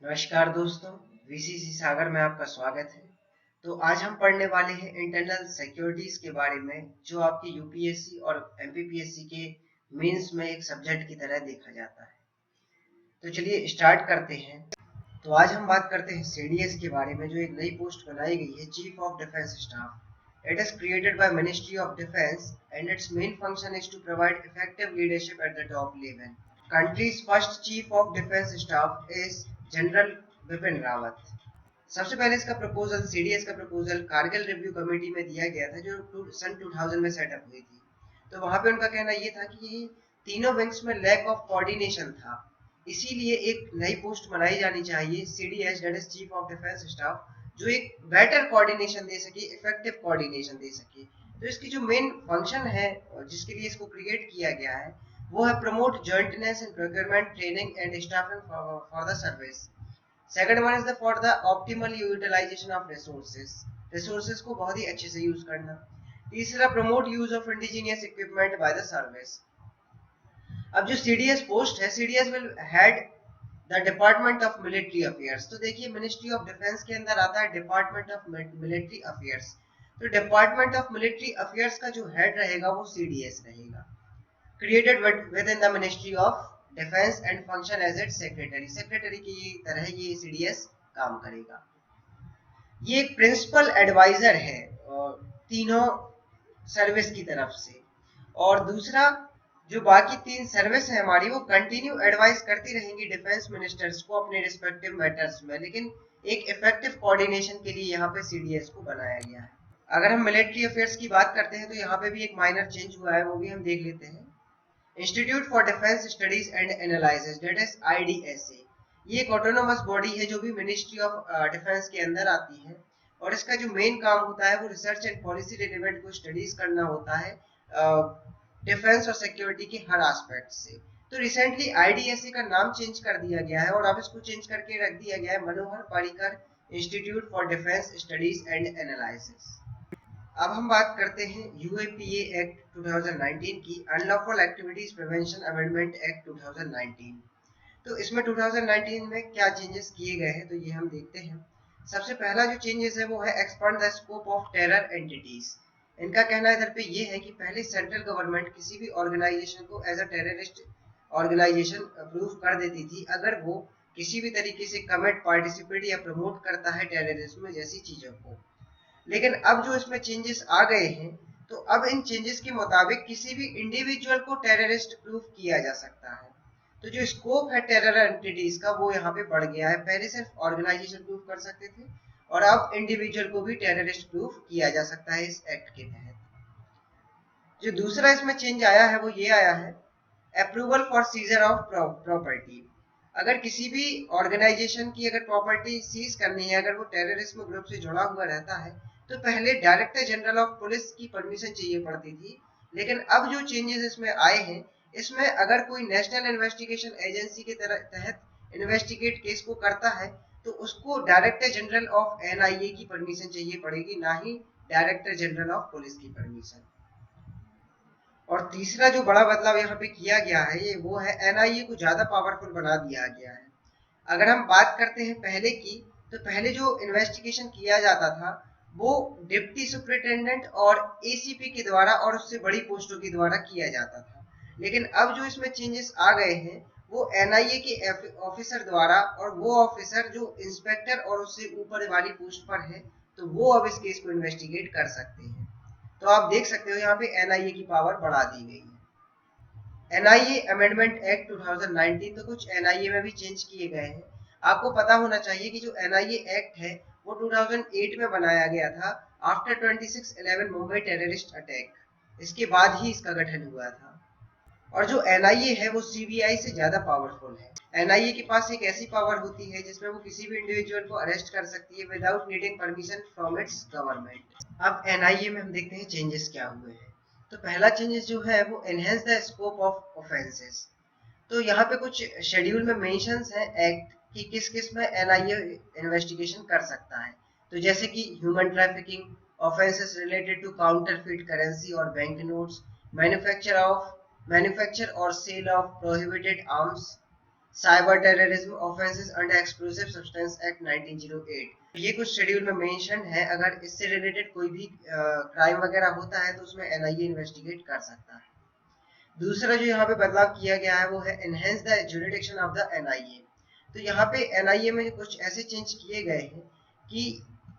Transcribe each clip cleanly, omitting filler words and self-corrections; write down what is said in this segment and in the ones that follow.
नमस्कार दोस्तों, वीसीसी सागर में आपका स्वागत है। तो आज हम पढ़ने वाले हैं इंटरनल सिक्योरिटीज के बारे में, जो आपके यूपीएससी और एमपीपीएससी के मेंस में एक सब्जेक्ट की तरह देखा जाता है। तो चलिए स्टार्ट करते हैं। तो आज हम बात करते हैं सीडीएस के बारे में, जो एक नई पोस्ट बनाई गई है, chief of defence staff. It is created by ministry of defence and its main function is to provide effective leadership at the top level. Countries first chief of defence staff is general Bipin Rawat. सबसे पहले इसका proposal, CDS का proposal, Kargil review committee में दिया गया था, जो सन 2000 में सेटअप हुई थी। तो वहां पे उनका कहना ये था कि तीनों विंग्स में लैक ऑफ कोऑर्डिनेशन था, इसीलिए एक नई पोस्ट बनाई जानी चाहिए, CDS, that is chief of defence staff, जो एक बेटर कोऑर्डिनेशन दे सके, इफेक्टिव कोऑर्डिनेशन दे सके। तो इसकी जो मेन फंक्शन है, जिसके लिए इसको क्रिएट किया गया है, वो है promote jointness in procurement, training and staffing for the service. Second one is the for the optimal utilisation of resources, resources को बहुत ही अच्छे से यूज करना। तीसरा, promote use of indigenous equipment by the service. अब जो सीडीएस पोस्ट है, CDS will head the department of military affairs. तो देखिए, मिनिस्ट्री ऑफ डिफेंस के अंदर आता है डिपार्टमेंट ऑफ मिलिट्री अफेयर्स। तो डिपार्टमेंट ऑफ मिलिट्री अफेयर्स का जो हेड रहेगा वो सीडीएस रहेगा, created within the ministry of defence and function as its secretary. Secretary की तरह ये सीडीएस काम करेगा। ये एक प्रिंसिपल एडवाइजर है तीनों सर्विस की तरफ से। और दूसरा, जो बाकी तीन सर्विस है हमारी, वो कंटिन्यू एडवाइस करती रहेंगी डिफेंस मिनिस्टर्स को अपने रिस्पेक्टिव मैटर्स में, लेकिन एक इफेक्टिव कोऑर्डिनेशन के लिए यहाँ पे सीडीएस को बनाया गया है। अगर हम मिलिट्री अफेयर्स की बात करते हैं, तो यहाँ पे भी एक माइनर चेंज हुआ है, वो भी हम देख लेते हैं। Institute for defence studies and analysis, that is IDSA. ये एक ऑटोनोमस बॉडी है, जो भी मिनिस्ट्री ऑफ डिफेंस के अंदर आती है, और इसका जो मेन काम होता है वो रिसर्च एंड पॉलिसी रिलेवेंट को स्टडीज करना होता है डिफेंस और सिक्योरिटी के हर एस्पेक्ट से। तो रिसेंटली आईडीएसए का नाम चेंज कर दिया गया है, और अब इसको चेंज करके रख दिया गया है Manohar Parrikar institute for defence studies and analysis. अब हम बात करते हैं यूएपीए एक्ट 2019 की, unlawful activities prevention amendment act 2019। तो इसमें 2019 में क्या चेंजेस किए गए हैं, तो ये हम देखते हैं। सबसे पहला जो चेंजेस है वो है expand the scope of terror entities. इनका कहना इधर पे ये है कि पहले सेंट्रल गवर्नमेंट किसी भी ऑर्गेनाइजेशन को as a terrorist organisation approve कर देती थी, अगर वो किसी भी तरीके से कमिट, पार्टिसिपेट या प्रमोट करता है टेररिज्म जैसी चीजों को। लेकिन अब जो इसमें चेंजेस आ गए हैं, तो अब इन चेंजेस के मुताबिक किसी भी इंडिविजुअल को टेररिस्ट प्रूफ किया जा सकता है। तो जो स्कोप है टेरर एंटिटीज का, वो यहाँ पे बढ़ गया है। पहले सिर्फ ऑर्गेनाइजेशन प्रूफ कर सकते थे, और अब इंडिविजुअल को भी टेररिस्ट प्रूफ किया जा सकता है इस एक्ट के तहत। जो दूसरा इसमें चेंज आया है वो ये आया है, approval for scissor of property. अगर किसी भी ऑर्गेनाइजेशन की अगर प्रॉपर्टी सीज करनी है, अगर वो टेररिज्म ग्रुप से जुड़ा हुआ रहता है, तो पहले डायरेक्टर जनरल ऑफ पुलिस की परमिशन चाहिए पड़ती थी। लेकिन अब जो चेंजेस इसमें आए हैं, इसमें अगर कोई नेशनल इन्वेस्टिगेशन एजेंसी के तहत इन्वेस्टिगेट केस को करता है, तो उसको डायरेक्टर जनरल ऑफ एनआईए की परमिशन चाहिए पड़ेगी, ना ही डायरेक्टर जनरल ऑफ पुलिस की परमिशन। और तीसरा जो बड़ा बदलाव यहाँ पे किया गया है, ये वो है एनआईए को ज्यादा पावरफुल बना दिया गया है। अगर हम बात करते हैं पहले की, तो पहले जो इन्वेस्टिगेशन किया जाता था वो डिप्टी सुपरिटेंडेंट और एसीपी के द्वारा और उससे बड़ी पोस्टों के द्वारा किया जाता था। लेकिन अब जो इसमें चेंजेस आ गए हैं, वो एनआईए के ऑफिसर द्वारा, और वो ऑफिसर जो इंस्पेक्टर और उससे ऊपर वाली पोस्ट पर है, तो वो अब इस केस को इन्वेस्टिगेट कर सकते हैं। तो आप देख सकते हो यहाँ पे एनआईए की पावर बढ़ा दी गई है। एनआईए अमेंडमेंट एक्ट 2019, तो कुछ एनआईए में भी चेंज किए गए हैं। आपको पता होना चाहिए कि जो एनआईए एक्ट है वो 2008 में बनाया गया था, आफ्टर 26/11 मुंबई टेररिस्ट अटैक। इसके बाद ही इसका गठन हुआ था। और जो एनआईए है वो सीबीआई से ज्यादा पावरफुल है। एनआईए के पास एक ऐसी पावर होती है जिसमें वो किसी भी इंडिविजुअल को अरेस्ट कर सकती है without needing permission from its government. अब एनआईए में हम देखते हैं चेंजेस क्या हुए हैं। तो पहला चेंजेस जो है वो enhance the scope of offences. तो यहाँ पे कुछ शेड्यूल में मेंशंस है एक्ट कि किस किस में एनआईए इन्वेस्टिगेशन कर सकता है। तो जैसे कि human trafficking, offences related to counterfeit currency और बैंक नोट्स, मैन्युफैक्चर और sale of prohibited arms, cyber terrorism offences under explosive substance act 1908। ये कुछ शेड्यूल में मेंशन है, अगर इससे रिलेटेड कोई भी क्राइम वगैरह होता है तो उसमें एनआईए इन्वेस्टिगेट कर सकता है। दूसरा जो यहाँ पे बदलाव किया गया है वो है enhance the jurisdiction of the NIA. तो यहाँ पे एनआईए में कुछ ऐसे चेंज किए गए हैं कि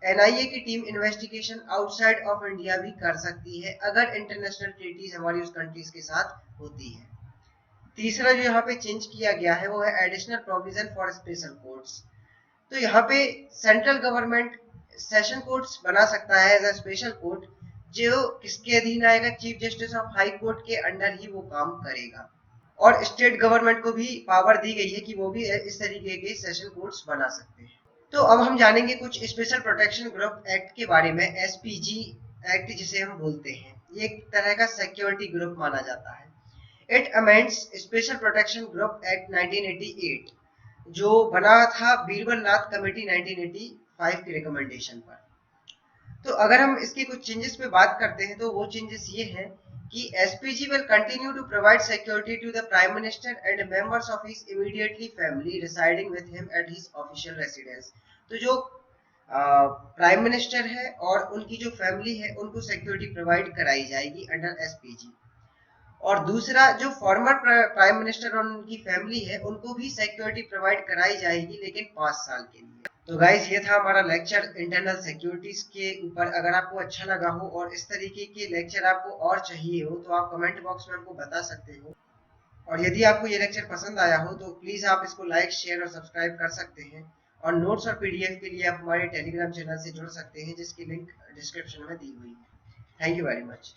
एनआईए की team investigation outside of India भी कर सकती है अगर इंटरनेशनल ट्रीटीज हमारी उस कंट्रीज के साथ होती है। तीसरा जो यहाँ पे चेंज किया गया है वो है additional provision for special courts. तो यहाँ पे सेंट्रल गवर्नमेंट सेशन कोर्ट्स बना सकता है एज अ स्पेशल कोर्ट, जो किसके अधीन आएगा, chief justice of high court के अंडर ही वो काम करेगा। और स्टेट गवर्नमेंट को भी पावर दी गई है कि वो भी इस तरीके के सेशन कोर्ट्स बना सकते हैं। तो अब हम जानेंगे कुछ स्पेशल प्रोटेक्शन ग्रुप एक्ट के बारे में। एसपीजी एक्ट जिसे हम बोलते हैं, ये एक तरह का सिक्योरिटी ग्रुप माना जाता है। It amends special protection group act 1988, जो बना था बीरबल नाथ कमेटी 1985 के रिकमेंडेशन पर। तो अगर हम इसके कुछ चेंजेस पे बात करते हैं तो वो चेंजेस ये हैं कि SPG will continue to provide security to the prime minister and members of his immediately family residing with him at his official residence. तो जो प्राइम मिनिस्टर है और उनकी जो फैमिली है उनको सिक्योरिटी प्रोवाइड कराई जाएगी अंडर एसपीजी। और दूसरा, जो फॉर्मर प्राइम मिनिस्टर और उनकी फैमिली है उनको भी सिक्योरिटी प्रोवाइड कराई जाएगी, लेकिन 5 साल के लिए। तो गाइस, ये था हमारा लेक्चर इंटरनल सिक्योरिटीज के ऊपर। अगर आपको अच्छा लगा हो और इस तरीके के लेक्चर आपको और चाहिए हो तो आप कमेंट बॉक्स में हमको बता सकते हो। और यदि आपको ये लेक्चर पसंद आया हो तो प्लीज आप इसको लाइक, शेयर और सब्सक्राइब कर सकते हैं। और नोट्स और पीडीएफ के लिए आप हमारे टेलीग्राम चैनल से जुड़ सकते हैं, जिसकी लिंक डिस्क्रिप्शन में दी हुई है। Thank you very much.